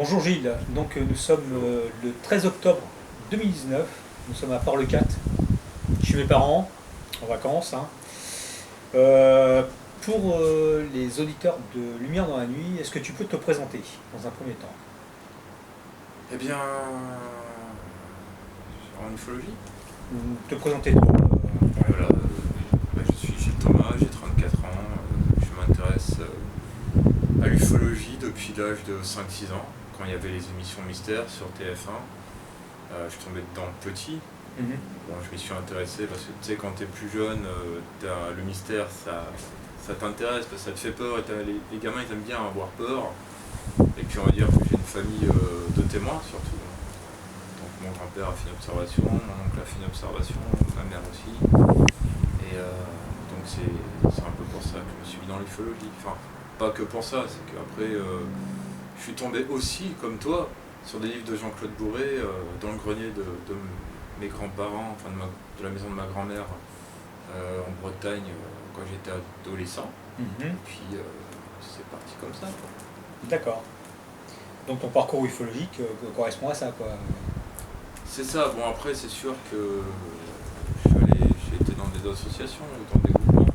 Bonjour Gilles, donc nous sommes le 13 octobre 2019, nous sommes à Port-le-Cat, chez mes parents, en vacances. Pour les auditeurs de Lumière dans la nuit, est-ce que tu peux te présenter dans un premier temps? Eh bien, en ufologie, Ou te présenter toi voilà, je suis Gilles Thomas, j'ai 34 ans, je m'intéresse à l'ufologie depuis l'âge de 5-6 ans, quand il y avait les émissions mystères sur TF1. Je suis tombé dedans petit. Mhm. Bon, je m'y suis intéressé parce que tu sais, quand tu es plus jeune, le mystère, ça t'intéresse, parce que ça te fait peur, et les gamins ils aiment bien avoir peur. Et puis on va dire que j'ai une famille de témoins surtout. Donc mon grand-père a fait une observation, mon oncle a fait une observation, ma mère aussi. Et donc c'est un peu pour ça que je me suis mis dans l'ufologie. Enfin, pas que pour ça, c'est qu'après je suis tombé aussi, comme toi, sur des livres de Jean-Claude Bourré dans le grenier de mes grands-parents, enfin de la maison de ma grand-mère en Bretagne quand j'étais adolescent. Mhm. Et puis c'est parti comme ça, quoi. D'accord. Donc ton parcours ufologique correspond à ça, quoi. C'est ça. Bon, après c'est sûr que j'ai été dans des associations ou dans des groupements,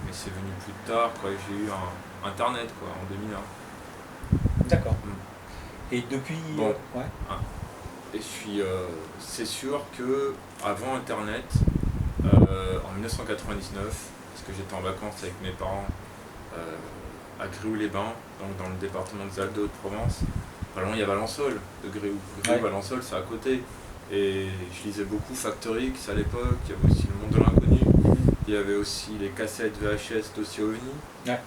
mais c'est venu plus tard, quoi. J'ai eu Internet, quoi, en 2001. D'accord. Mm. Et depuis... Bon. ouais. Et puis c'est sûr que avant Internet, en 1999, parce que j'étais en vacances avec mes parents à Gréoux-les-Bains, donc dans le département de Zaldo de Provence. Pas loin, il y a Valençol de Gréoux. Ouais. Valençol, c'est à côté. Et je lisais beaucoup Factor X à l'époque. Il y avait aussi Le Monde de l'Inconnu. Il y avait aussi les cassettes VHS dossier OVNI. Ouais.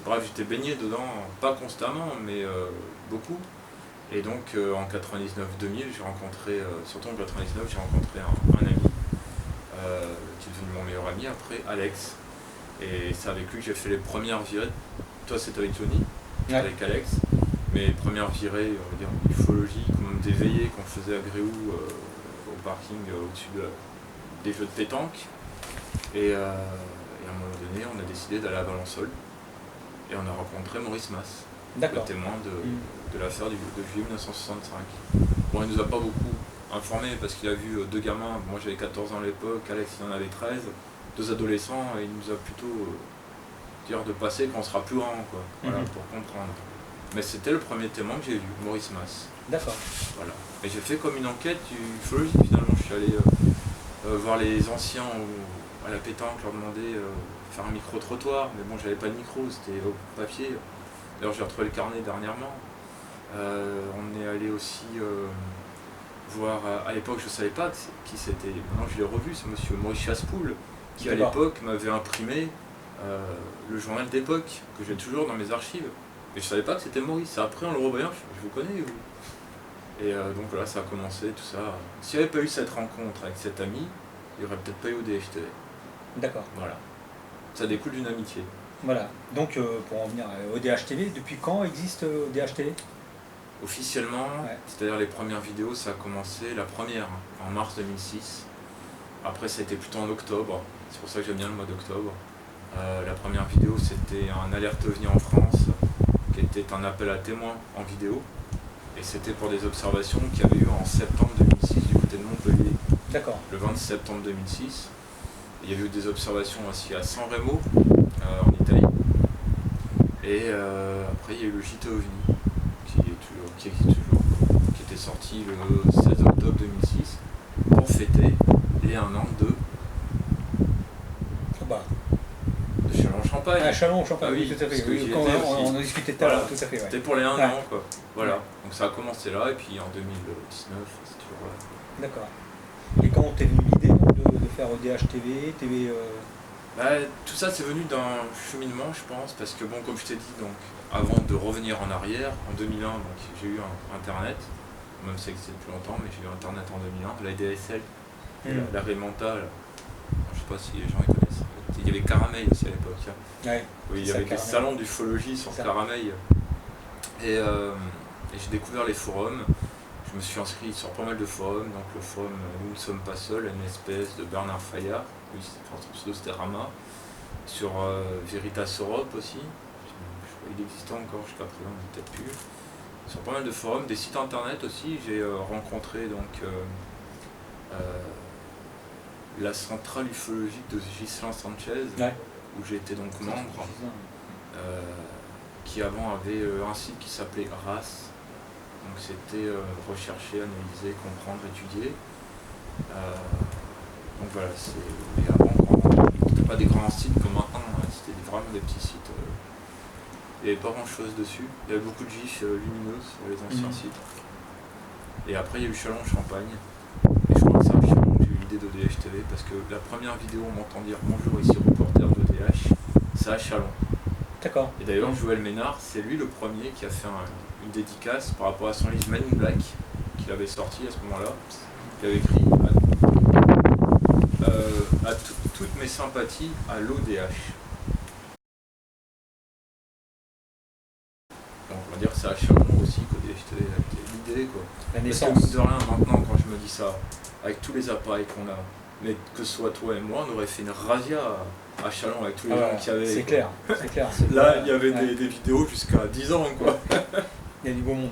Bref, j'étais baigné dedans, pas constamment, mais beaucoup. Et donc en 99-2000, j'ai rencontré, surtout en 99, j'ai rencontré un ami qui est devenu mon meilleur ami après, Alex. Et c'est avec lui que j'ai fait les premières virées. Toi, c'était avec Johnny, Ouais. avec Alex. Mes premières virées, on va dire, ufologiques, même des veillées qu'on faisait à Gréoux, au parking au-dessus des jeux de pétanque. Et à un moment donné, on a décidé d'aller à Valençol. Et on a rencontré Maurice Mas, le D'accord. témoin de l'affaire de juillet 1965. Bon, il nous a pas beaucoup informés parce qu'il a vu deux gamins. Moi, j'avais 14 ans à l'époque, Alex il en avait 13. Deux adolescents, et il nous a plutôt dire de passer quand on sera plus grand, quoi. Voilà, pour comprendre. Mais c'était le premier témoin que j'ai vu, Maurice Mas. D'accord. Voilà. Et j'ai fait comme une enquête ufologique finalement. Je suis allé voir les anciens à la pétanque, leur demander faire un micro-trottoir. Mais bon, j'avais pas de micro, c'était au papier. D'ailleurs, j'ai retrouvé le carnet dernièrement. On est allé aussi voir, à l'époque je savais pas qui c'était. Maintenant je l'ai revu, c'est monsieur Maurice Chassepoul, qui à l'époque m'avait imprimé le journal d'époque, que j'ai toujours dans mes archives. Et je savais pas que c'était Maurice. Après en le revoyant, je vous connais vous. Et donc voilà, ça a commencé, tout ça. S'il n'y avait pas eu cette rencontre avec cet ami, il n'y aurait peut-être pas eu ODHTV. D'accord. Voilà. Ça découle d'une amitié. Voilà. Donc pour en venir au DHTV, depuis quand existe DHTV? Officiellement, ouais. C'est-à-dire les premières vidéos, ça a commencé, la première, en mars 2006. Après, ça a été plutôt en octobre. C'est pour ça que j'aime bien le mois d'octobre. La première vidéo, c'était un alerte OVNI en France, qui était un appel à témoins en vidéo. Et c'était pour des observations qu'il y avait eu en septembre 2006 du côté de Montpellier. D'accord. Le 20 septembre 2006. Il y avait eu des observations aussi à San Remo, en Italie. Et après, il y a eu le JT OVNI, qui existe toujours, qui était sorti le 16 octobre 2006 pour fêter les 1 an de Châlons-en-Champagne. Ah, Châlons-en-Champagne, Ah oui, tout à fait. Oui, on en discutait tout à l'heure, tout à fait. Ouais. C'était pour les 1 an, quoi. Voilà. Donc ça a commencé là, et puis en 2019, c'est toujours là. D'accord. Et quand t'es venu l'idée de faire DHTV, TV tout ça, c'est venu d'un cheminement, je pense, parce que bon, comme je t'ai dit, donc, avant de revenir en arrière, en 2001, donc, j'ai eu Internet, même si ça existait depuis longtemps, mais j'ai eu Internet en 2001, la DSL, la Raymanta, je sais pas si les gens les connaissent. Il y avait Caramel aussi à l'époque. Ouais, oui, il y avait des salons d'ufologie sur Caramel. Et j'ai découvert les forums. Je me suis inscrit sur pas mal de forums, donc le forum Nous ne sommes pas seuls, une espèce de Bernard Fayard, son pseudo c'était Rama, sur Veritas Europe aussi, je il existait encore jusqu'à présent, peut-être plus. Sur pas mal de forums, des sites internet aussi. J'ai rencontré donc la centrale ufologique de Ghislain Sanchez, où j'ai été donc membre, qui avant avait un site qui s'appelait RAS. Donc c'était rechercher, analyser, comprendre, étudier. Donc voilà, et avant, c'était pas des grands sites comme maintenant, hein, c'était vraiment des petits sites. Il n'y avait pas grand chose dessus. Il y avait beaucoup de gifs lumineux sur les anciens sites. Et après, il y a eu Chalon-Champagne. Et je crois que c'est à Chalon que j'ai eu l'idée d'ODH TV parce que la première vidéo, on m'entend dire bonjour, ici reporter d'ODH, c'est à Chalon. D'accord. Et d'ailleurs, Joël Ménard, c'est lui le premier qui a fait une dédicace par rapport à son livre Man in Black, qu'il avait sorti à ce moment-là. Il avait écrit à toutes mes sympathies à l'ODH. Donc on va dire que c'est à Chalon aussi qu'ODH TV a été l'idée, quoi. La Parce naissance. que mine de rien, maintenant, quand je me dis ça, avec tous les appareils qu'on a, mais que ce soit toi et moi, on aurait fait une razzia à Chalon avec tous les gens qui avaient. C'est clair, c'est clair. Là, il y avait des vidéos jusqu'à 10 ans, quoi. Il y a du beau monde,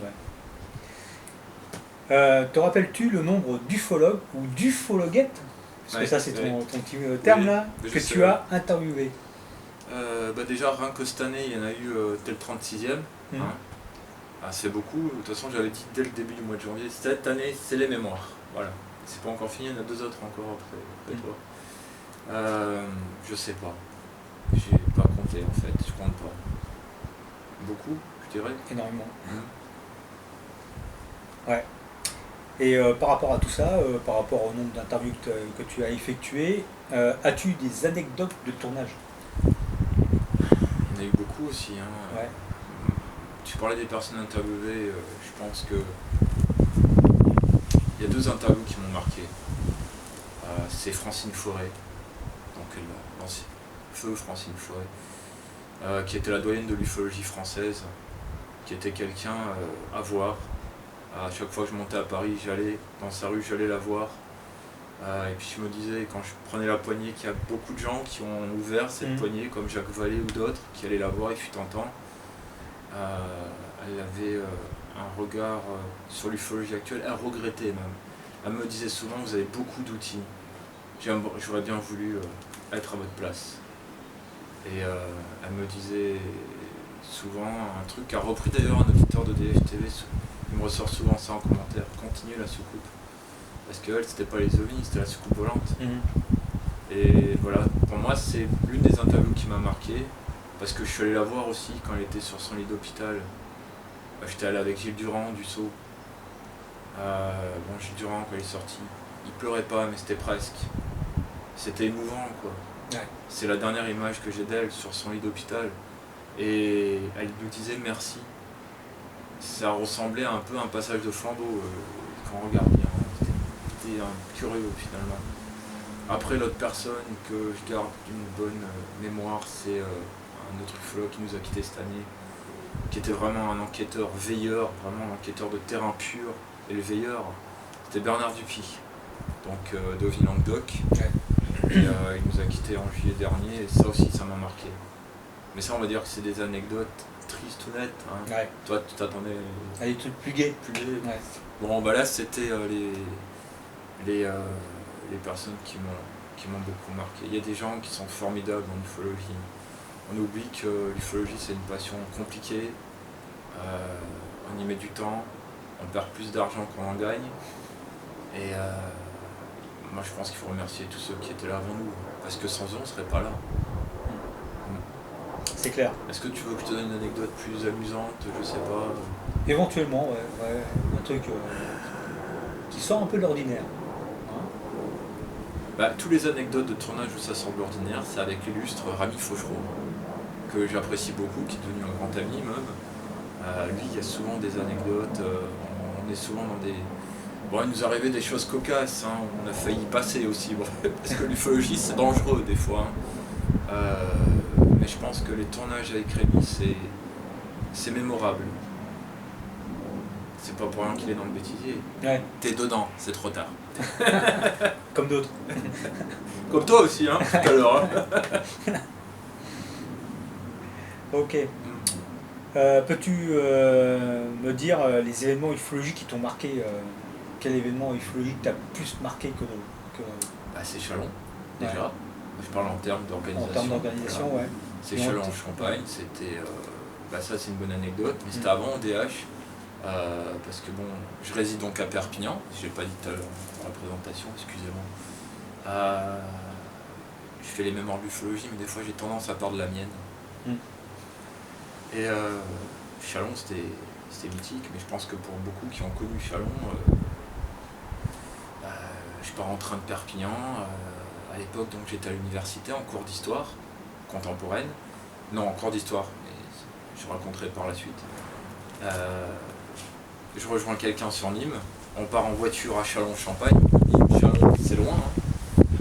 te rappelles-tu le nombre d'ufologues ou d'ufologuettes, parce que ça c'est ton petit terme là, que tu as interviewé? Déjà, rien que cette année, il y en a eu tel 36e. Hein. C'est beaucoup. De toute façon, j'avais dit dès le début du mois de janvier, cette année, c'est les mémoires. Voilà. C'est pas encore fini, il y en a 2 autres encore après toi. Je sais pas. J'ai pas compté en fait, je compte pas. Beaucoup, je dirais. Énormément. Ouais. Et par rapport à tout ça, par rapport au nombre d'interviews que tu as effectuées, as-tu des anecdotes de tournage? Il y en a eu beaucoup aussi. Hein. Ouais. Tu parlais des personnes interviewées, je pense que il y a 2 interviews qui m'ont marqué. C'est Francine Forêt, donc l'ancien feu Francine Forêt, qui était la doyenne de l'ufologie française, qui était quelqu'un à voir. À chaque fois que je montais à Paris, j'allais dans sa rue, j'allais la voir. Et puis je me disais, quand je prenais la poignée, qu'il y a beaucoup de gens qui ont ouvert cette poignée, comme Jacques Vallée ou d'autres, qui allaient la voir, il fut un temps. Elle avait un regard sur l'ufologie actuelle, elle regrettait même. Elle me disait souvent, vous avez beaucoup d'outils, j'aurais bien voulu être à votre place. Et elle me disait souvent un truc qu'a repris d'ailleurs un auditeur de DFTV, il me ressort souvent ça en commentaire, continuez la soucoupe. Parce qu'elle, c'était pas les ovnis, c'était la soucoupe volante. Et voilà, pour moi, c'est l'une des interviews qui m'a marqué. Parce que je suis allé la voir aussi quand elle était sur son lit d'hôpital. J'étais allé avec Gilles Durand du Sceau. Gilles Durand, quand il est sorti, il pleurait pas, mais c'était presque. C'était émouvant, quoi. Ouais. C'est la dernière image que j'ai d'elle sur son lit d'hôpital. Et elle nous disait merci. Ça ressemblait un peu à un passage de flambeau quand on regarde bien. C'était curieux finalement. Après, l'autre personne que je garde d'une bonne mémoire, c'est un autre ufologue qui nous a quittés cette année, qui était vraiment un enquêteur veilleur, vraiment un enquêteur de terrain pur. Et le veilleur, c'était Bernard Dupuis, donc d'OVNI Languedoc. Ouais. Et, il nous a quittés en juillet dernier, et ça aussi, ça m'a marqué. Mais ça, on va dire que c'est des anecdotes tristes ou nettes. Hein. Ouais. Toi, tu t'attendais... Ah, des trucs plus gais. Plus gai. Ouais. Bon, là, c'était les personnes qui m'ont beaucoup marqué. Il y a des gens qui sont formidables en ufologie. On oublie que l'ufologie, c'est une passion compliquée. On y met du temps. On perd plus d'argent qu'on en gagne. Et moi, je pense qu'il faut remercier tous ceux qui étaient là avant nous. Parce que sans eux, on ne serait pas là. C'est clair. Est-ce que tu veux que je te donne une anecdote plus amusante? Je sais pas. Éventuellement, ouais. Un truc qui sort un peu de l'ordinaire. Tous les anecdotes de tournage où ça sort de l'ordinaire, c'est avec l'illustre Rami Fauchereau, que j'apprécie beaucoup, qui est devenu un grand ami même. Lui, il y a souvent des anecdotes, on est souvent dans des... Bon, il nous arrivait des choses cocasses, hein. On a failli y passer aussi, bon, parce que l'ufologie c'est dangereux des fois. Hein. Mais je pense que les tournages avec Rémi, c'est mémorable. C'est pas pour rien qu'il est dans le bêtisier. Ouais. T'es dedans, c'est trop tard. Comme d'autres. Comme toi aussi, hein, tout à l'heure. Hein. Ok. Peux-tu me dire les événements ufologiques qui t'ont marqué quel événement ufologique t'a plus marqué que Bah, c'est Chalon, déjà. Ouais. Je parle en termes en d'organisation. termes d'organisation, Voilà. ouais. C'est Et en- Chalon en Champagne, c'était. Bah, ça, c'est une bonne anecdote, mais c'était Mm. avant ODH. Parce que bon, je réside donc à Perpignan, je l'ai pas dit tout à l'heure dans la présentation, excusez-moi. Je fais les mêmes hors d'ufologie, mais des fois j'ai tendance à perdre la mienne. Mm. Et Chalon, c'était mythique, mais je pense que pour beaucoup qui ont connu Chalon, je pars en train de Perpignan. À l'époque, donc j'étais à l'université en cours d'histoire contemporaine. Non, en cours d'histoire, mais je raconterai par la suite. Je rejoins quelqu'un sur Nîmes. On part en voiture à Châlons-Champagne. Nîmes, Châlons, c'est loin.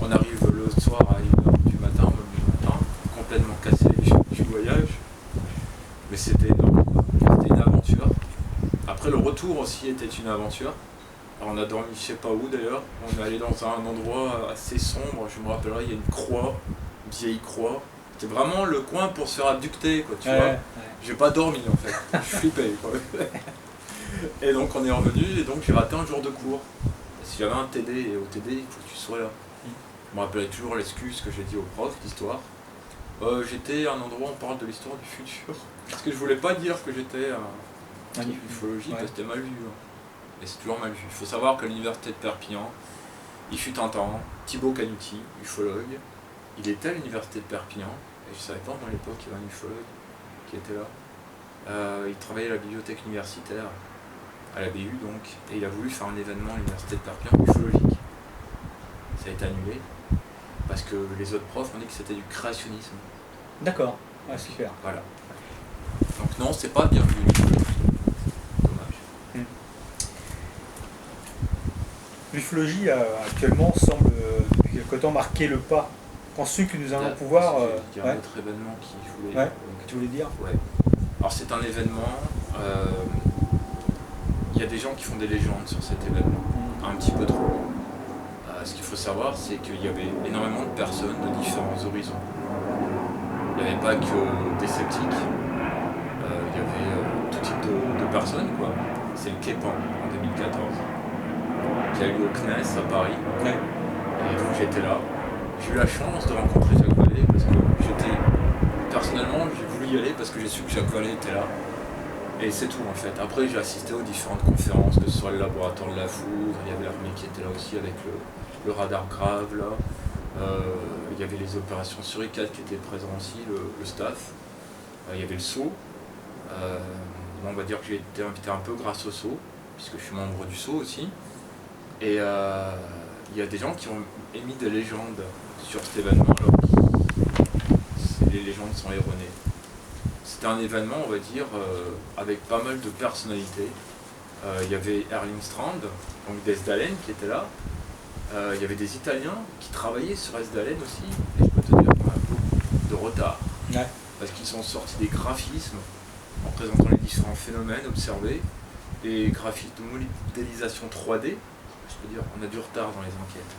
On arrive le soir à 1h du matin, même le matin, complètement cassé du voyage. Mais c'était énorme, quoi. C'était une aventure. Après, le retour aussi était une aventure. Alors, on a dormi je sais pas où d'ailleurs. On est allé dans un endroit assez sombre. Je me rappellerai, il y a une croix, une vieille croix. C'était vraiment le coin pour se faire abducter, quoi, tu vois. Ouais. J'ai pas dormi en fait, je flippais quoi. Et donc on est revenu et donc j'ai raté un jour de cours. Parce qu'il y avait un TD et au TD il faut que tu sois là. Je me rappelais toujours l'excuse que j'ai dit au prof d'histoire. J'étais à un endroit où on parle de l'histoire du futur. Parce que je voulais pas dire que j'étais à ufologie parce que c'était mal vu. Hein. Et c'est toujours mal vu. Il faut savoir que l'université de Perpignan, il fut un temps, Thibaut Canuti, ufologue, il était à l'université de Perpignan et je savais pas dans l'époque qu'il y avait un ufologue qui était là. Il travaillait à la bibliothèque universitaire, à la BU donc, et il a voulu faire un événement à l'université de Perpignan ufologique. Ça a été annulé, parce que les autres profs ont dit que c'était du créationnisme. D'accord, ouais, super. Voilà. Donc non, c'est pas bien vu. Dommage. L'ufologie actuellement semble depuis quelque temps marquer le pas. Penses-tu que nous allons pouvoir... Il y a un autre événement qui voulait... Ouais, que tu voulais dire? Ouais. Alors c'est un événement, il y a des gens qui font des légendes sur cet événement, un petit peu trop. Ce qu'il faut savoir, c'est qu'il y avait énormément de personnes de différents horizons. Il n'y avait pas que des sceptiques, il y avait tout type de personnes, quoi. C'est le Képan en 2014, qui a eu au CNES à Paris, Ouais. et donc j'étais là. J'ai eu la chance de rencontrer Jacques Vallée, parce que personnellement, j'ai voulu y aller parce que j'ai su que Jacques Vallée était là. Et c'est tout en fait. Après, j'ai assisté aux différentes conférences, que ce soit le laboratoire de la foudre, il y avait l'armée qui était là aussi avec le radar grave là. Il y avait les opérations sur I4 qui étaient présents aussi, le staff. Il y avait le SAU. On va dire que j'ai été invité un peu grâce au SAU, puisque je suis membre du SAU aussi. Et il y a des gens qui ont émis des légendes sur cet événement, alors les légendes sont erronées. C'était un événement, on va dire, avec pas mal de personnalités. Il y avait Erling Strand, donc d'Esdalen, qui était là. Il y avait des Italiens qui travaillaient sur Esdalen aussi. Et je peux te dire qu'on a beaucoup de retard. Ouais. Parce qu'ils ont sorti des graphismes en présentant les différents phénomènes observés. Des graphismes de modélisation 3D. Je peux dire, on a du retard dans les enquêtes.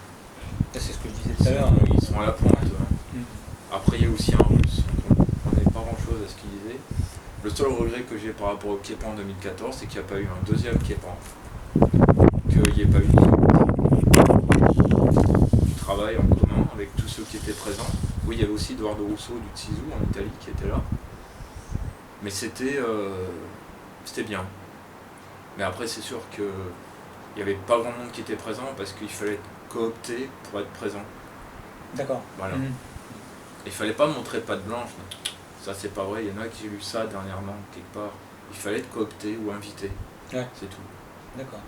C'est ce que je disais tout à l'heure. Ils sont à la pointe. Après, il y a aussi un russe. On n'avait pas grand chose à ce qu'il disait. Le seul regret que j'ai par rapport au Képan en 2014, c'est qu'il n'y a pas eu un deuxième Képan. Qu'il n'y ait pas eu du travail en commun avec tous ceux qui étaient présents. Oui, il y avait aussi Eduardo Russo du Tsizou en Italie qui était là. Mais c'était bien. Mais après, c'est sûr qu'il n'y avait pas grand monde qui était présent parce qu'il fallait être coopté pour être présent. D'accord. Voilà. Il fallait pas montrer patte blanche. Ça, c'est pas vrai. Il y en a qui ont lu ça dernièrement, quelque part. Il fallait être coopté ou invité. Ouais. C'est tout. D'accord.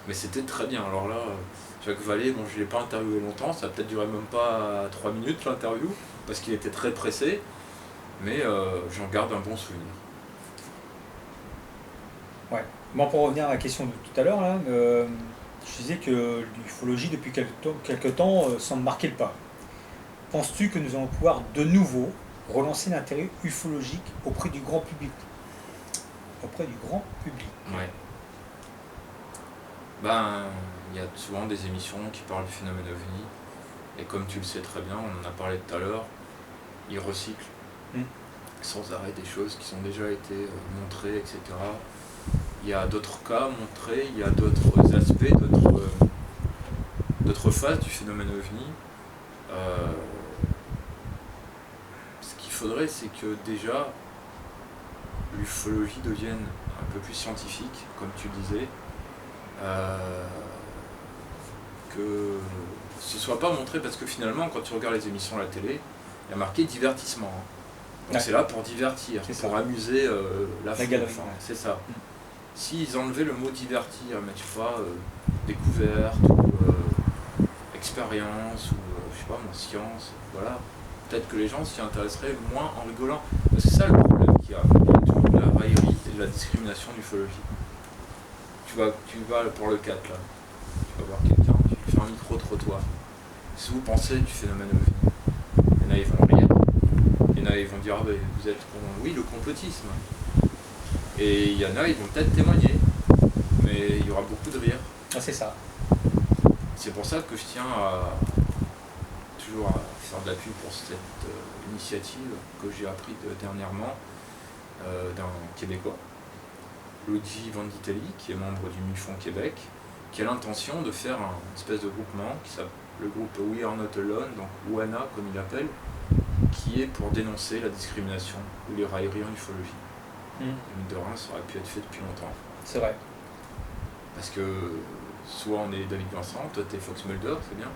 Mais c'était très bien. Alors là, Jacques Vallée, bon, je ne l'ai pas interviewé longtemps. Ça a peut-être duré même pas 3 minutes l'interview, parce qu'il était très pressé. Mais j'en garde un bon souvenir. Ouais. Bon, pour revenir à la question de tout à l'heure, là, je disais que l'ufologie, depuis quelque temps, semble marquer le pas. Penses-tu que nous allons pouvoir de nouveau relancer l'intérêt ufologique auprès du grand public? Auprès du grand public. Ouais. Ben, il y a souvent des émissions qui parlent du phénomène OVNI. Et comme tu le sais très bien, on en a parlé tout à l'heure, ils recyclent. sans arrêt des choses qui ont déjà été montrées, etc. Il y a d'autres cas montrés, il y a d'autres aspects, d'autres phases du phénomène OVNI. Ce qu'il faudrait, c'est que déjà l'ufologie devienne un peu plus scientifique, comme tu disais, que ce soit pas montré, parce que finalement, quand tu regardes les émissions à la télé, il y a marqué divertissement. Donc c'est là pour divertir, pour amuser la foule. galerie. C'est ça. S'ils enlevaient le mot divertir, mais tu sais pas, découverte, ou expérience, ou je sais pas, science, voilà, peut-être que les gens s'y intéresseraient moins en rigolant. Parce que c'est ça le problème qu'il y a. Il y a toujours de la raillerie et de la discrimination en ufologie. Tu vas pour le 4 là, tu vas voir quelqu'un, tu lui fais un micro-trottoir. Si vous pensez du phénomène OVNI, il y en a, ils vont rire. Il y en a, ils vont dire, ah ben, vous êtes oui, le complotisme. Et il y en a, ils vont peut-être témoigner, mais il y aura beaucoup de rire. Ah, c'est ça. C'est pour ça que je tiens toujours à faire de la pub pour cette initiative que j'ai appris dernièrement d'un Québécois, Luigi Vanditelli, qui est membre du MUFON Québec, qui a l'intention de faire un espèce de groupement qui s'appelle le groupe We Are Not Alone, donc WANA comme il l'appelle, qui est pour dénoncer la discrimination ou les railleries en ufologie. Mine de rien, ça aurait pu être fait depuis longtemps. C'est vrai. Parce que soit on est David Vincent, toi t'es Fox Mulder, c'est bien.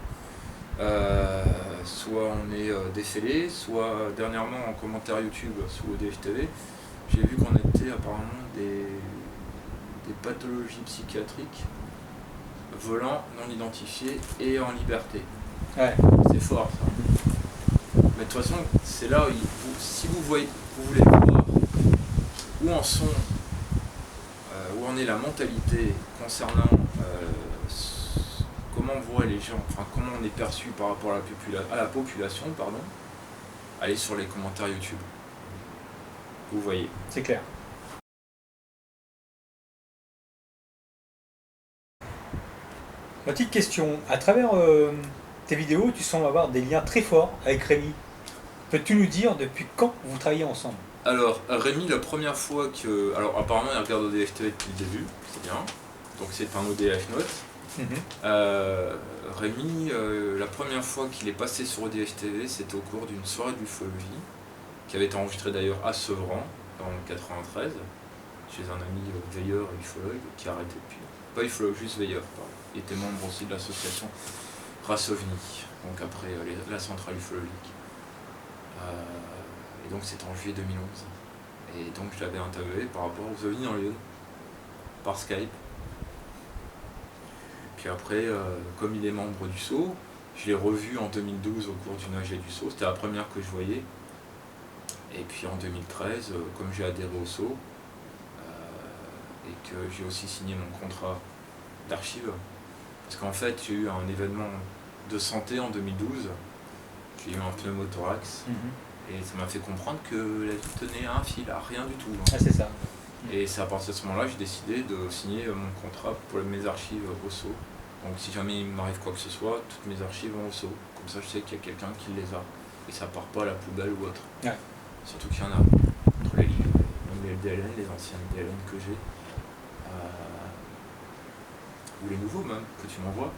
Soit on est défélé, soit dernièrement en commentaire YouTube sous ODFTV, j'ai vu qu'on était apparemment des pathologies psychiatriques, volants non identifiés et en liberté. Ouais. C'est fort ça. Mais de toute façon, c'est là où si vous voulez voir où en est la mentalité concernant comment voient les gens, enfin comment on est perçu par rapport à la population, pardon, allez sur les commentaires YouTube. Vous voyez. C'est clair. Ma petite question, à travers tes vidéos, tu sembles avoir des liens très forts avec Rémi. Peux-tu nous dire depuis quand vous travaillez ensemble? Alors, Rémi, la première fois que... Alors, apparemment, il regarde ODFTV depuis le début, c'est bien. Donc, c'est un ODF Note. Rémi, la première fois qu'il est passé sur ODFTV, c'était au cours d'une soirée d'ufologie, qui avait été enregistrée d'ailleurs à Sevran, en 93, chez un ami veilleur et ufologue, qui a arrêté depuis. Pas ufologue, juste veilleur, pardon. Il était membre aussi de l'association Race OVNI, donc après la centrale ufologique. Et donc c'était en juillet 2011. Et donc je l'avais interviewé par rapport aux OVNI dans Lyon, par Skype. Puis après, comme il est membre du SAU, je l'ai revu en 2012 au cours d'une AG du SAU, c'était la première que je voyais. Et puis en 2013, comme j'ai adhéré au SAU, et que j'ai aussi signé mon contrat d'archive, parce qu'en fait j'ai eu un événement de santé en 2012, j'ai eu un pneumothorax, et ça m'a fait comprendre que la vie tenait à un fil, à rien du tout. Ah, c'est ça. Et c'est à partir de ce moment-là que j'ai décidé de signer mon contrat pour mes archives au SAU. Donc si jamais il m'arrive quoi que ce soit, toutes mes archives vont au SAU. Comme ça je sais qu'il y a quelqu'un qui les a. Et ça part pas à la poubelle ou autre. Ouais. Surtout qu'il y en a entre les livres, même les LDLN, les anciens LDLN que j'ai. Ou les nouveaux même, que tu m'envoies.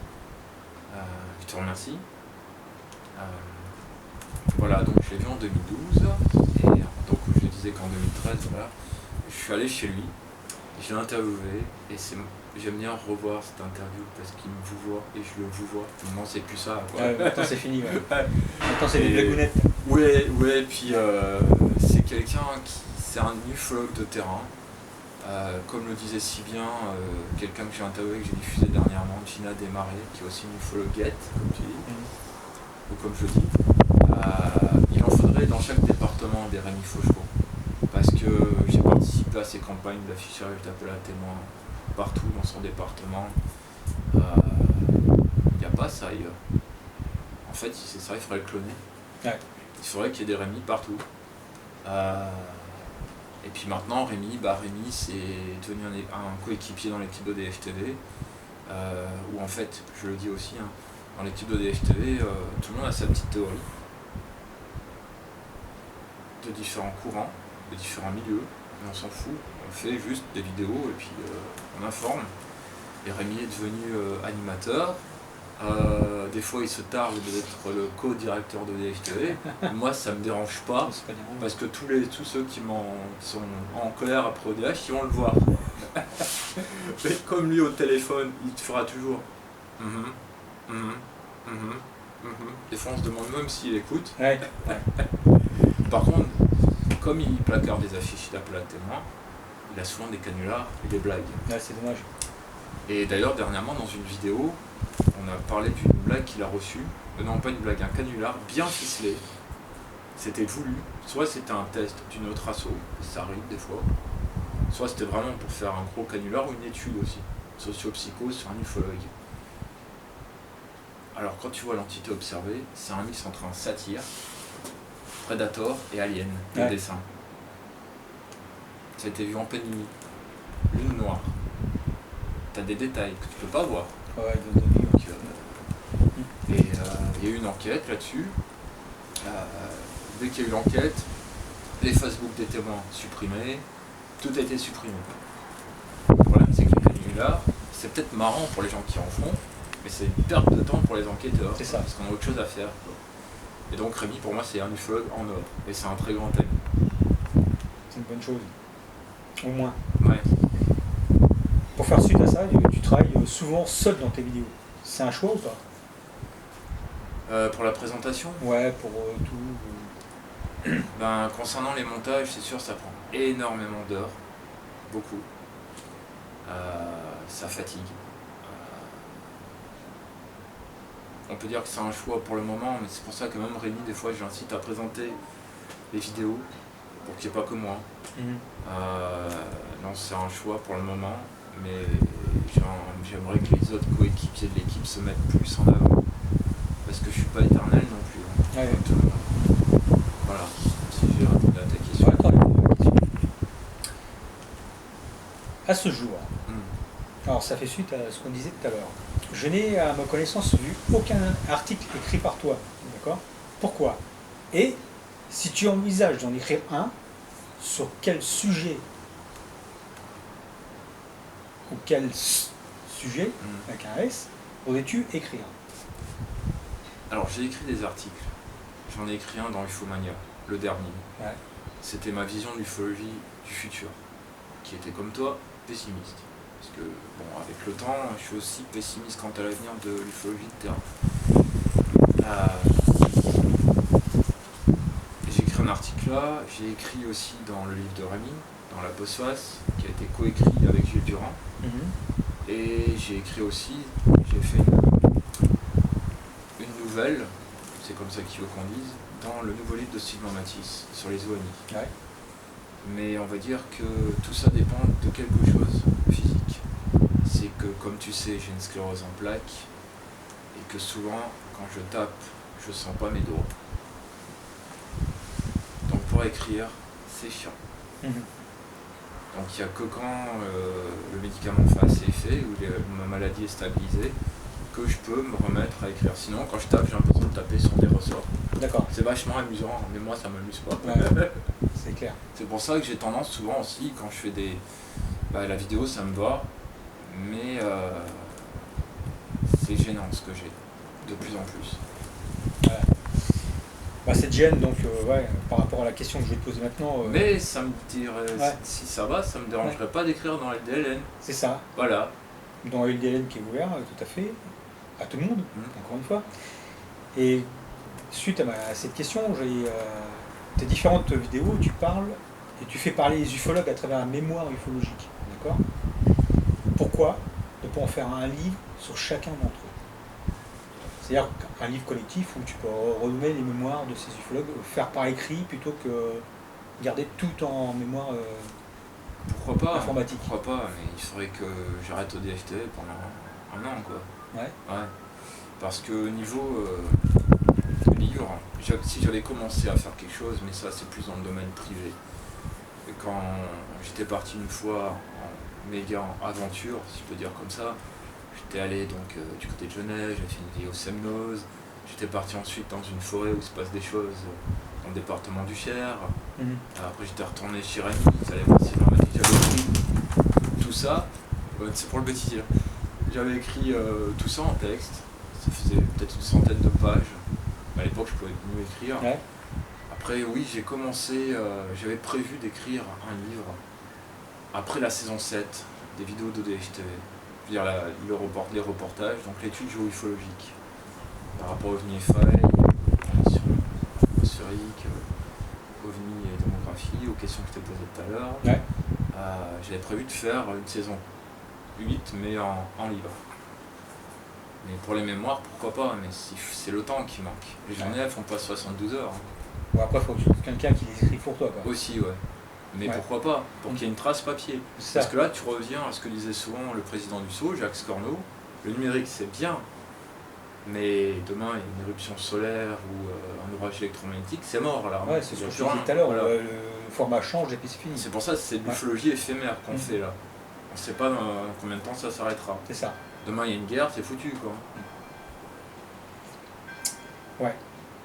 Je te remercie. Voilà, donc je l'ai vu en 2012. Et donc je disais qu'en 2013, voilà, je suis allé chez lui. Je l'ai interviewé. Et j'aime bien revoir cette interview parce qu'il me vous voit et je le vous vois. Maintenant c'est plus ça. Quoi. Ouais, maintenant c'est fini. Ouais. Maintenant c'est des blagounettes. Ouais, puis c'est quelqu'un c'est un ufologue de terrain. Comme le disait si bien quelqu'un que j'ai interviewé, que j'ai diffusé dernièrement, Gina Desmarais, qui est aussi une ufologuette, comme tu dis, ou comme je dis. Il en faudrait dans chaque département des Rémi Fauchereau, parce que j'ai participé à ces campagnes d'affichage d'appel à témoins partout dans son département. Il n'y a pas ça ailleurs. En fait, si c'est ça, il faudrait le cloner. Ouais. Il faudrait qu'il y ait des Rémi partout. Et puis maintenant, Rémi c'est devenu un coéquipier dans l'équipe de DFTV, où en fait, je le dis aussi, hein, dans l'équipe de DFTV, tout le monde a sa petite théorie de différents courants. de différents milieux, mais on s'en fout. On fait juste des vidéos et puis on informe. Et Rémi est devenu animateur. Des fois, il se targue d'être le co-directeur de DFTV. Moi, ça me dérange pas, parce que tous ceux qui sont en colère après ODH, ils vont le voir. Mais comme lui au téléphone, il te fera toujours. Des fois, on se demande même s'il écoute. Ouais. Par contre, comme il placarde des affiches d'appel à témoins, il a souvent des canulars et des blagues. Ouais, c'est dommage. Et d'ailleurs, dernièrement, dans une vidéo, on a parlé d'une blague qu'il a reçue. Non, pas une blague, un canular bien ficelé. C'était voulu. Soit c'était un test d'une autre asso, ça arrive des fois. Soit c'était vraiment pour faire un gros canular ou une étude aussi, socio-psycho sur un ufologue. Alors quand tu vois l'entité observée, c'est un mix entre un satyre, Predator et Alien, le dessin. Ça a été vu en pleine nuit, lune noire. T'as des détails que tu peux pas voir. Ouais, Donc, il y a eu une enquête là-dessus. Dès qu'il y a eu l'enquête, les Facebook des témoins supprimés, tout a été supprimé. Le problème, c'est que les canulars, c'est peut-être marrant pour les gens qui en font, mais c'est une perte de temps pour les enquêteurs. C'est ça. Parce qu'on a autre chose à faire. Et donc Rémi, pour moi, c'est un ufologue en or. Et c'est un très grand thème. C'est une bonne chose. Au moins. Ouais. Pour faire suite à ça, tu travailles souvent seul dans tes vidéos. C'est un choix ou pas? Pour la présentation, Ouais, pour tout. concernant les montages, c'est sûr, ça prend énormément d'heures. Beaucoup. Ça fatigue. On peut dire que c'est un choix pour le moment, mais c'est pour ça que même Rémi, des fois, j'incite à présenter les vidéos pour qu'il n'y ait pas que moi. Non, c'est un choix pour le moment, mais j'aimerais que les autres coéquipiers de l'équipe se mettent plus en avant. Parce que je suis pas éternel non plus. Ouais. Voilà, si j'ai répondu à ta question. À ce jour, alors ça fait suite à ce qu'on disait tout à l'heure, je n'ai à ma connaissance vu aucun article écrit par toi, d'accord? Pourquoi? Et si tu envisages d'en écrire un, sur quel sujet ou quel sujet, avec un S, aurais-tu écrire? Alors j'ai écrit des articles, j'en ai écrit un dans Ufomania, le dernier. Ouais. C'était ma vision de l'ufologie du futur, qui était comme toi, pessimiste. Parce que, bon, avec le temps, je suis aussi pessimiste quant à l'avenir de l'ufologie de terrain. J'ai écrit un article là, j'ai écrit aussi dans le livre de Rémi, dans La Possoisse, qui a été coécrit avec Gilles Durand. Et j'ai écrit aussi, j'ai fait une nouvelle, c'est comme ça qu'il veut qu'on dise, dans le nouveau livre de Sylvain Matisse, sur les ONI. Ouais. Mais on va dire que tout ça dépend de quelque chose physique. C'est que, comme tu sais, j'ai une sclérose en plaques et que souvent, quand je tape, je sens pas mes doigts. Donc pour écrire, c'est chiant. Donc il n'y a que quand le médicament fait assez effet ou ma maladie est stabilisée que je peux me remettre à écrire. Sinon, quand je tape, j'ai l'impression de taper sur des ressorts. D'accord. C'est vachement amusant, mais moi ça m'amuse pas. Ouais, c'est clair. C'est pour ça que j'ai tendance souvent aussi, quand je fais des... la vidéo ça me va, mais c'est gênant ce que j'ai, de plus en plus. Cette gêne, donc, par rapport à la question que je vais te poser maintenant... Mais ça me dirait, si ça va, ça me dérangerait pas d'écrire dans LDLN. C'est ça. Voilà. Dans LDLN qui est ouvert, tout à fait, à tout le monde, encore une fois. Et suite à cette question, j'ai tes différentes vidéos où tu parles et tu fais parler les ufologues à travers un mémoire ufologique. D'accord? Pourquoi ne pas en faire un livre sur chacun d'entre eux? C'est-à-dire un livre collectif où tu peux renommer les mémoires de ces ufologues, faire par écrit plutôt que garder tout en mémoire pourquoi pas, informatique. Pourquoi pas, mais il faudrait que j'arrête au DFTV pendant un an, quoi. Ouais. Parce que niveau livre, si j'avais commencé à faire quelque chose, mais ça c'est plus dans le domaine privé. Et quand j'étais parti une fois en méga aventure, si je peux dire comme ça, j'étais allé donc du côté de Genève, j'ai fait une vidéo Semnoz, j'étais parti ensuite dans une forêt où il se passe des choses dans le département du Cher, Mhm. Après j'étais retourné chez Rémi, ils allaient voir si j'avais écrit tout ça. C'est pour le bêtisier. J'avais écrit tout ça en texte, ça faisait peut-être une centaine de pages. À l'époque je pouvais mieux écrire. Ouais. Après oui, j'ai commencé, j'avais prévu d'écrire un livre après la saison 7 des vidéos d'ODHTV. Je veux dire les reportages, donc l'étude géoufologique par rapport aux OVNI et failles, aux conditions atmosphériques, OVNI et démographie, aux questions que je t'ai posées tout à l'heure. Ouais. J'avais prévu de faire une saison 8 mais en livre. Mais pour les mémoires, pourquoi pas, mais c'est le temps qui manque. Les journées elles font pas 72 heures. Bon, après, il faut que tu trouves quelqu'un qui les écrive pour toi, quoi. Aussi, ouais. Mais Ouais. pourquoi pas, pour qu'il y ait une trace papier. C'est ça. Parce que là, tu reviens à ce que disait souvent le président du Sceau, Jacques Scorneau, le numérique c'est bien, mais demain il y a une éruption solaire ou un orage électromagnétique, c'est mort là. Ouais, c'est ce que je te plus disais rien. tout à l'heure, Voilà. le format change et puis c'est fini. C'est pour ça que c'est de l'ufologie éphémère qu'on fait là. On sait pas dans combien de temps ça s'arrêtera. C'est ça. Demain il y a une guerre, c'est foutu quoi. Ouais.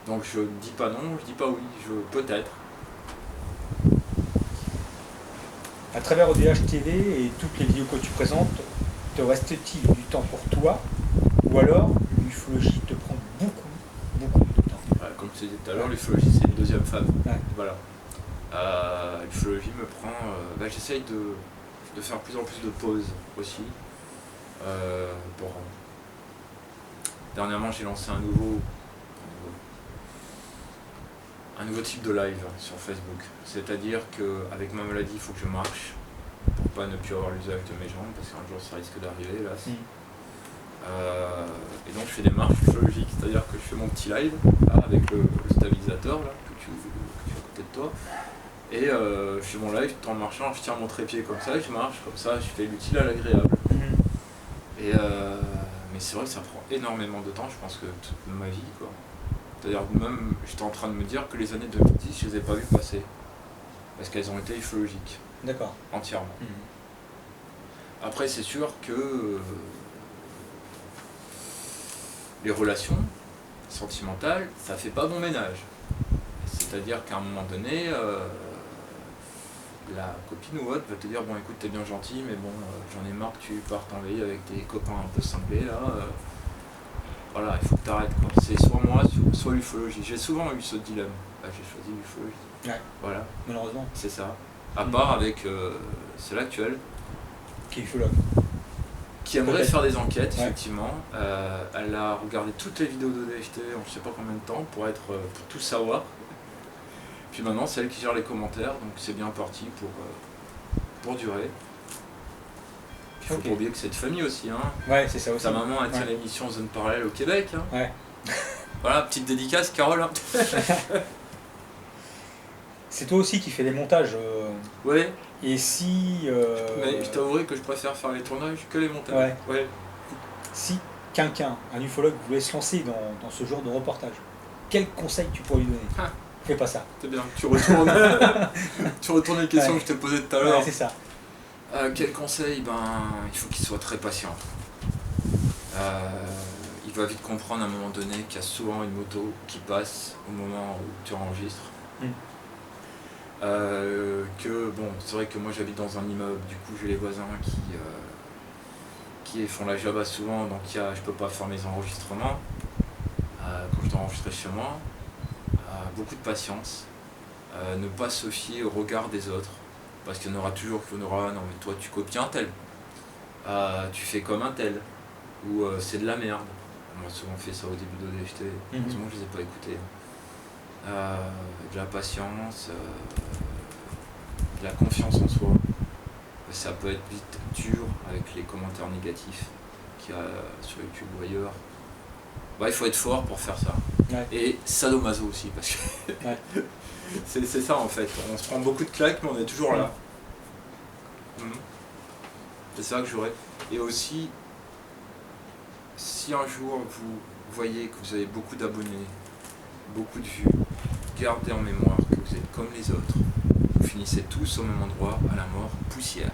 Donc je dis pas non, je dis pas oui, peut-être. À travers ODH TV et toutes les vidéos que tu présentes, te reste-t-il du temps pour toi ou alors l'ufologie te prend beaucoup de temps? Comme je te disais tout à l'heure, l'ufologie c'est une deuxième femme. Ouais. Voilà. L'ufologie me prend. J'essaye de faire plus en plus de pauses aussi. Dernièrement j'ai lancé un nouveau type de live sur Facebook. C'est-à-dire qu'avec ma maladie, il faut que je marche pour pas ne plus avoir l'usage de mes jambes, parce qu'un jour ça risque d'arriver, hélas. Et donc je fais des marches ufologiques, c'est-à-dire que je fais mon petit live là, avec le stabilisateur là, que tu as à côté de toi. Et je fais mon live tout en marchant, je tiens mon trépied comme ça, je marche comme ça, je fais l'utile à l'agréable. Et mais c'est vrai que ça prend énormément de temps, je pense que toute ma vie quoi. C'est-à-dire même, j'étais en train de me dire que les années 2010, je les ai pas vues passer. Parce qu'elles ont été ufologiques. D'accord. Entièrement. Après, c'est sûr que les relations sentimentales, ça fait pas bon ménage. C'est-à-dire qu'à un moment donné, la copine ou autre va te dire bon écoute t'es bien gentil mais bon j'en ai marre que tu partes en veille avec tes copains un peu cinglés là. Voilà, il faut que tu arrêtes quoi. C'est soit moi, soit l'ufologie. J'ai souvent eu ce dilemme. J'ai choisi l'ufologie. Ouais. Voilà. Malheureusement. C'est ça. À part avec celle actuelle. Qui est ufologue. Qui aimerait faire des enquêtes, Ouais. effectivement. Elle a regardé toutes les vidéos d'ODHT en je sais pas combien de temps pour tout savoir. Puis maintenant c'est elle qui gère les commentaires, donc c'est bien parti pour durer. Il faut pas oublier que c'est de famille aussi. Hein. Ouais, c'est ça aussi. Sa maman a tient l'émission Zone Parallèle au Québec. Hein. Ouais. Voilà, petite dédicace, Carole. Hein. C'est toi aussi qui fais les montages. Ouais. Et si. Mais je t'avouerai que je préfère faire les tournages que les montages. Ouais. Ouais. Si quelqu'un, un ufologue, voulait se lancer dans ce genre de reportage, quel conseil tu pourrais lui donner? Ah. Fais pas ça. C'est bien, tu retournes les questions que je t'ai posées tout à l'heure. Ouais, c'est ça. Quel conseil? Il faut qu'il soit très patient. Il va vite comprendre à un moment donné qu'il y a souvent une moto qui passe au moment où tu enregistres. C'est vrai que moi j'habite dans un immeuble, du coup j'ai les voisins qui font la java souvent, donc je peux pas faire mes enregistrements quand je dois enregistrer chez moi. Beaucoup de patience, ne pas se fier au regard des autres, parce qu'il y en aura toujours qui vont dire non mais toi tu copies un tel, tu fais comme un tel, ou c'est de la merde. On m'a souvent fait ça au début d'ODHT, heureusement je les ai pas écoutés. De la patience, de la confiance en soi. Ça peut être vite dur avec les commentaires négatifs qu'il y a sur YouTube ou ailleurs. Il faut être fort pour faire ça. Ouais. Et sadomaso aussi, parce que c'est ça en fait. On se prend beaucoup de claques, mais on est toujours là. C'est ça que j'aurais. Et aussi, si un jour vous voyez que vous avez beaucoup d'abonnés, beaucoup de vues, gardez en mémoire que vous êtes comme les autres. Vous finissez tous au même endroit, à la mort, poussière.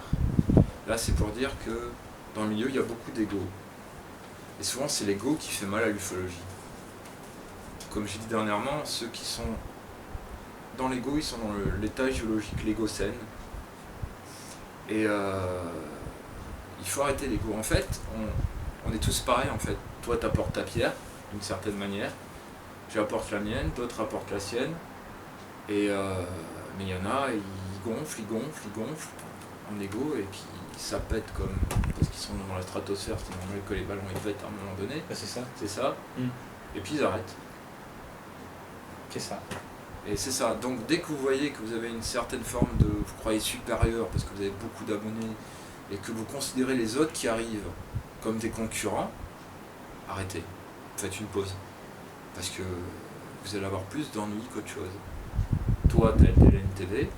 Là, c'est pour dire que dans le milieu, il y a beaucoup d'ego. Et souvent, c'est l'ego qui fait mal à l'ufologie. Comme j'ai dit dernièrement, ceux qui sont dans l'ego, ils sont dans l'état géologique légocène. Et il faut arrêter l'ego. En fait, on est tous pareils en fait. Toi, tu apportes ta pierre d'une certaine manière, j'apporte la mienne, d'autres apportent la sienne. Et mais il y en a, ils gonflent en ego et puis ça pète comme parce qu'ils sont dans la stratosphère, c'est normal que les ballons ils pètent à un moment donné. C'est ça. C'est ça. Et puis ils arrêtent. C'est ça. Et c'est ça. Donc dès que vous voyez que vous avez une certaine forme de, vous croyez supérieur parce que vous avez beaucoup d'abonnés et que vous considérez les autres qui arrivent comme des concurrents, arrêtez. Faites une pause. Parce que vous allez avoir plus d'ennuis qu'autre chose. Toi, tu as LDLN TV,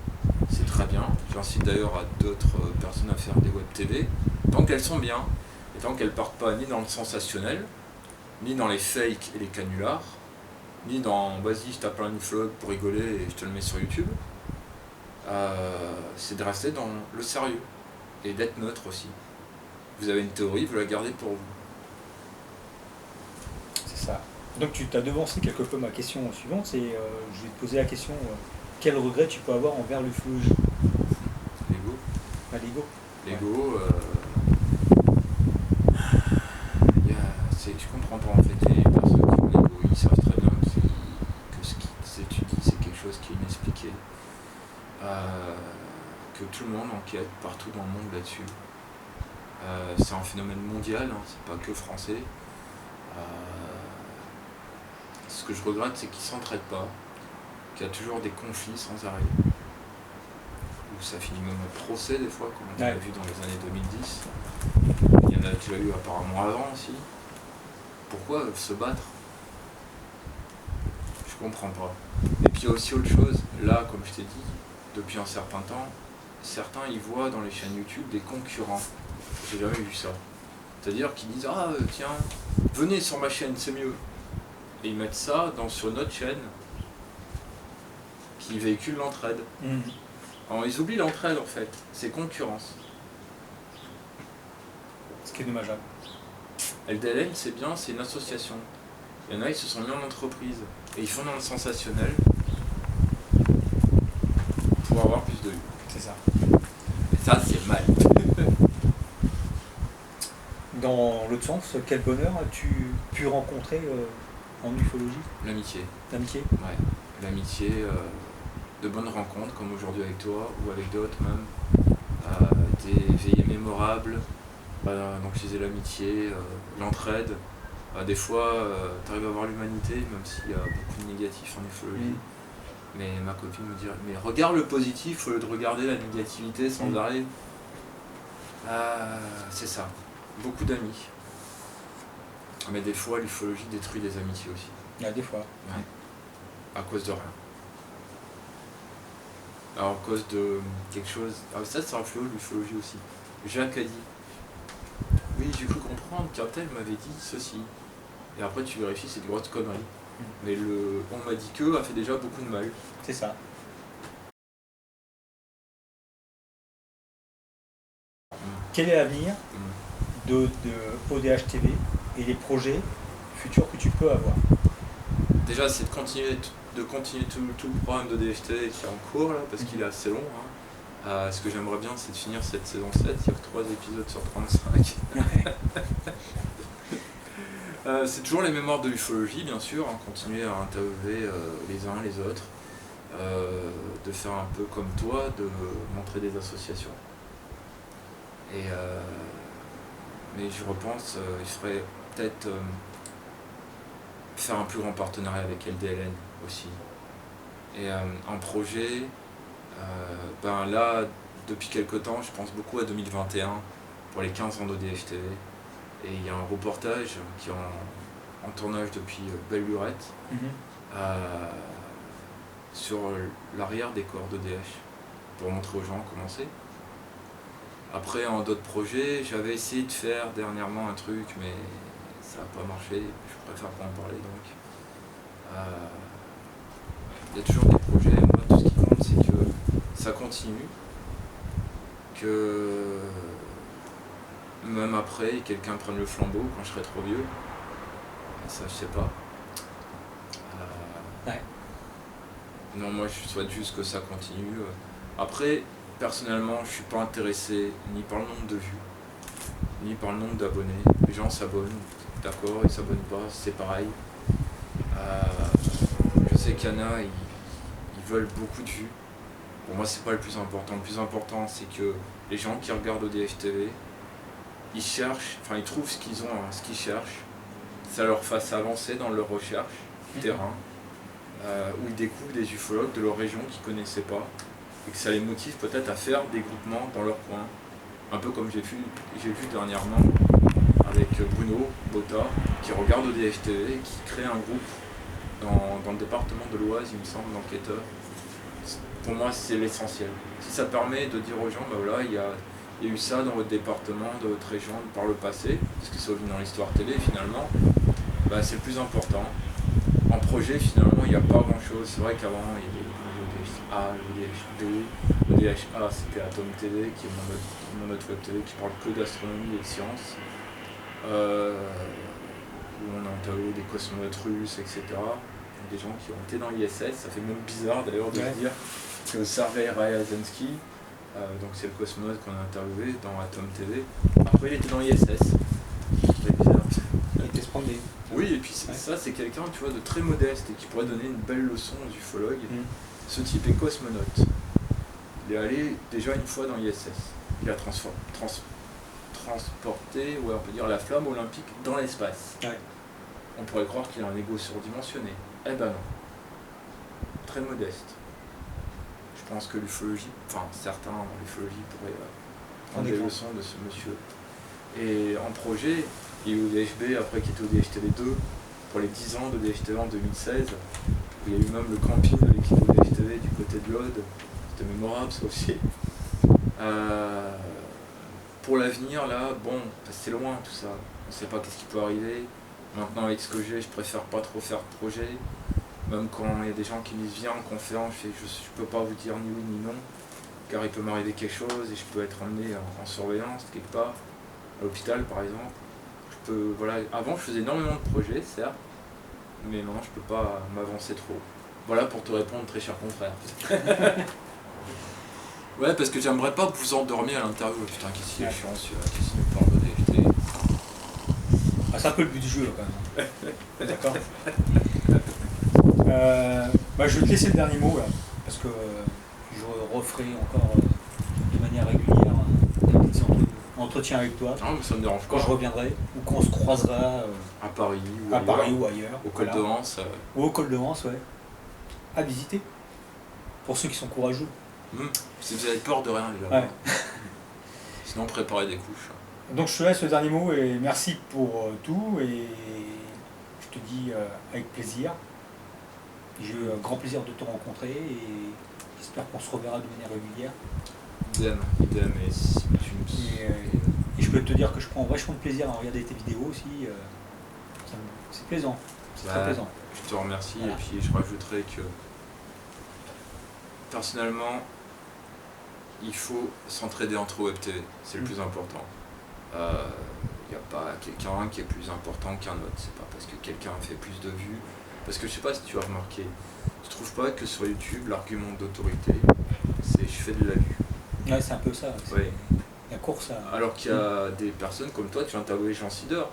c'est très bien. J'incite d'ailleurs à d'autres personnes à faire des web TV, tant qu'elles sont bien, et tant qu'elles partent pas ni dans le sensationnel, ni dans les fakes et les canulars, ni dans vas-y, je tape un vlog pour rigoler et je te le mets sur YouTube. C'est de rester dans le sérieux et d'être neutre aussi. Vous avez une théorie, vous la gardez pour vous. C'est ça. Donc tu t'as devancé quelque peu ma question suivante, c'est je vais te poser la question quel regret tu peux avoir envers l'ufologie? L'ego. L'ego. L'ego, je comprends pas en fait les personnes qui ont l'ego, ils savent très bien que ce qu'ils étudient c'est quelque chose qui est inexpliqué. Que tout le monde enquête partout dans le monde là-dessus. C'est un phénomène mondial, hein, c'est pas que français. Ce que je regrette, c'est qu'ils ne s'entraident pas, qu'il y a toujours des conflits sans arrêt. Où ça finit même au procès des fois, comme on l'a vu dans les années 2010. Il y en a déjà eu apparemment avant aussi. Pourquoi se battre? Je comprends pas. Et puis il y a aussi autre chose, là, comme je t'ai dit, depuis un certain temps, certains y voient dans les chaînes YouTube des concurrents. J'ai jamais vu ça. C'est-à-dire qu'ils disent ah tiens, venez sur ma chaîne, c'est mieux. Et ils mettent ça sur notre chaîne qui véhicule l'entraide. Alors ils oublient l'entraide en fait, c'est concurrence. Ce qui est dommageable. LDLN c'est bien, c'est une association. Il y en a, ils se sont mis en entreprise et ils font dans le sensationnel pour avoir plus de vues. C'est ça. Et ça c'est mal. Dans l'autre sens, quel bonheur as-tu pu rencontrer en ufologie? L'amitié. L'amitié? Ouais, l'amitié, de bonnes rencontres comme aujourd'hui avec toi ou avec d'autres même, des veillées mémorables, donc je disais l'amitié, l'entraide, des fois tu arrives à voir l'humanité même s'il y a beaucoup de négatifs en ufologie, mais ma copine me dirait mais regarde le positif au lieu de regarder la négativité sans arrêt. C'est ça, beaucoup d'amis. Mais des fois, l'ufologie détruit des amitiés aussi. Ah, des fois. Ouais. À cause de rien. Alors, à cause de quelque chose... Ah, ça influe l'ufologie aussi. Jacques a dit oui, j'ai cru comprendre qu'un tel m'avait dit ceci. Et après, tu vérifies, c'est des grosses conneries. Mais on m'a dit que a fait déjà beaucoup de mal. C'est ça. Quel est l'avenir de ODH TV et les projets futurs que tu peux avoir? Déjà, c'est de continuer tout le programme de DHT qui est en cours, là, parce qu'il est assez long. Hein. Ce que j'aimerais bien, c'est de finir cette saison 7, il y a que 3 épisodes sur 35. C'est toujours les mémoires de l'ufologie, bien sûr, hein, continuer à interviewer les uns les autres, de faire un peu comme toi, de montrer des associations. Mais je repense, il faudrait peut-être faire un plus grand partenariat avec LDLN aussi. Et un projet, là, depuis quelques temps, je pense beaucoup à 2021 pour les 15 ans d'ODH TV. Et il y a un reportage qui est en tournage depuis Belle Lurette sur l'arrière des corps d'ODH pour montrer aux gens comment c'est. Après, en d'autres projets, j'avais essayé de faire dernièrement un truc, mais ça n'a pas marché, je préfère pas en parler donc. Il y a toujours des projets, moi tout ce qui compte c'est que ça continue, que même après quelqu'un prenne le flambeau quand je serai trop vieux, ça je sais pas. Ouais. Non, moi je souhaite juste que ça continue. Après, personnellement, je suis pas intéressé ni par le nombre de vues, ni par le nombre d'abonnés. Les gens s'abonnent, d'accord, ils s'abonnent pas, c'est pareil. Je sais qu'il y en a, ils veulent beaucoup de vues. Pour moi, c'est pas le plus important. Le plus important, c'est que les gens qui regardent ODH TV, ils cherchent, enfin ils trouvent ce qu'ils ont, hein, ce qu'ils cherchent, ça leur fasse avancer dans leur recherche terrain, où ils découvrent des ufologues de leur région qu'ils ne connaissaient pas, et que ça les motive peut-être à faire des groupements dans leur coin, un peu comme j'ai vu dernièrement avec Bruno Botta, qui regarde ODH TV et qui crée un groupe dans le département de l'Oise, il me semble, d'enquêteurs. Pour moi, c'est l'essentiel. Si ça permet de dire aux gens, ben voilà, il y a eu ça dans votre département, dans votre région par le passé, parce que c'est aussi dans l'histoire télé finalement, bah, c'est le plus important. En projet, finalement, il n'y a pas grand chose. C'est vrai qu'avant, il y avait l'ODHA, l'ODHA, c'était Atom TV, qui est mon autre web télé, qui parle que d'astronomie et de sciences, où on a interviewé des cosmonautes russes, etc. Des gens qui ont été dans l'ISS, ça fait même bizarre d'ailleurs de se dire que Sergei Ryazensky, donc c'est le cosmonaute qu'on a interviewé dans Atom TV, après il était dans l'ISS. C'est bizarre. Il était splendide. Oui, et puis ça c'est quelqu'un, tu vois, de très modeste et qui pourrait donner une belle leçon aux ufologues. Ce type est cosmonaute. Il est allé déjà une fois dans l'ISS. Il a transporté, ouais, on peut dire, la flamme olympique dans l'espace. Ouais. On pourrait croire qu'il a un ego surdimensionné. Eh ben non. Très modeste. Je pense que l'ufologie, enfin certains dans l'ufologie pourraient prendre des leçons de ce monsieur. Et en projet, il y a eu ODHB, après qui était ODH TV2, pour les 10 ans d'ODH TV en 2016, où il y a eu même le camping de l'équipe ODH TV du côté de l'Aude. C'était mémorable ça aussi. Pour l'avenir, là, bon, c'est loin tout ça. On ne sait pas qu'est-ce qui peut arriver. Maintenant, avec ce que j'ai, je préfère pas trop faire de projet. Même quand il y a des gens qui me disent viens en conférence, je ne peux pas vous dire ni oui ni non, car il peut m'arriver quelque chose et je peux être emmené en surveillance quelque part, à l'hôpital par exemple. Voilà. Avant, je faisais énormément de projets, certes, mais maintenant, je ne peux pas m'avancer trop. Voilà pour te répondre, très cher confrère. Ouais, parce que j'aimerais pas vous endormir à l'interview. Putain, qu'est-ce qu'il est chiant celui-là, qu'est-ce qu'il nous parle de DFT. Ah, c'est un peu le but du jeu, quand même. D'accord. Je vais te laisser le dernier mot, là, parce que je referai encore de manière régulière un petit entretien avec toi. Non, mais ça me dérange pas. Quand je reviendrai, ou quand on se croisera à Paris ou ailleurs. Au col de Hans. Ou au col de Hans, ouais. À visiter. Pour ceux qui sont courageux. Si vous avez peur de rien, les gars. Ouais. Sinon, préparez des couches. Donc je te laisse le dernier mot et merci pour tout. Et je te dis avec plaisir. J'ai eu un grand plaisir de te rencontrer et j'espère qu'on se reverra de manière régulière. Idem. Et je peux te dire que je prends vachement de plaisir à regarder tes vidéos aussi. C'est plaisant. C'est très plaisant. Je te remercie et puis je rajouterai que personnellement, il faut s'entraider entre web TV. C'est le plus important. Il n'y a pas quelqu'un qui est plus important qu'un autre. C'est pas parce que quelqu'un fait plus de vues. Parce que je sais pas si tu as remarqué, tu trouves pas que sur YouTube, l'argument d'autorité, c'est je fais de la vue. Ouais, c'est un peu ça. Ouais. La course à... Alors qu'il y a des personnes comme toi, tu as interviewé Jean Sider.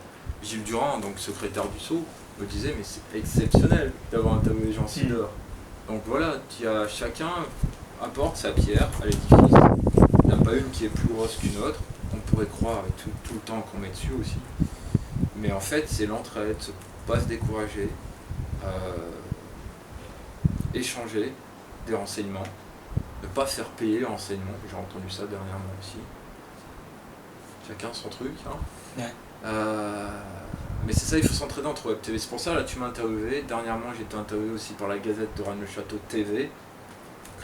Gilles Durand, donc secrétaire du Sceau, me disait mais c'est exceptionnel d'avoir interviewé Jean Sider. Donc voilà, chacun apporte sa pierre à l'édifice. Il n'y en a pas une qui est plus grosse qu'une autre. On pourrait croire avec tout le temps qu'on met dessus aussi. Mais en fait, c'est l'entraide, pas se décourager. Échanger des renseignements, ne pas faire payer les renseignements, j'ai entendu ça dernièrement aussi. Chacun son truc. Hein. Ouais. Mais c'est ça, il faut s'entraider entre web TV. C'est pour ça, là, tu m'as interviewé. Dernièrement, j'ai été interviewé aussi par la Gazette de Rennes-le-Château TV.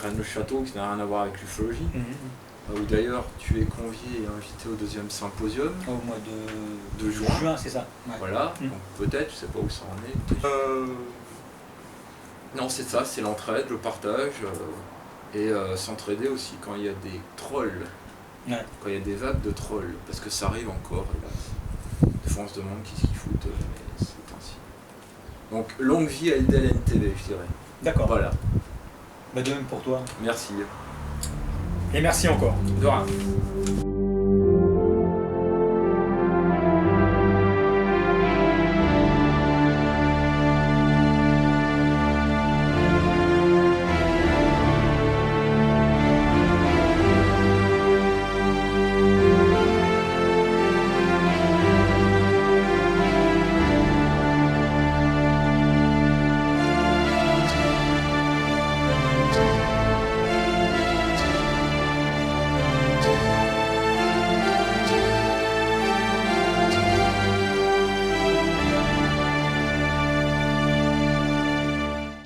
Rennes-le-Château qui n'a rien à voir avec l'ufologie. Où d'ailleurs, tu es convié et invité au 2e symposium. Au mois de juin. C'est ça. Ouais. Voilà, donc peut-être, je sais pas où ça en est. Non, c'est ça, c'est l'entraide, le partage. Et s'entraider aussi quand il y a des trolls. Ouais. Quand il y a des vagues de trolls. Parce que ça arrive encore, hélas. Des fois, on se demande qu'est-ce qu'ils foutent, mais c'est ainsi. Donc, longue vie à LDLN TV, je dirais. D'accord. Voilà. Bah, de même pour toi. Merci. Et merci encore. De rien.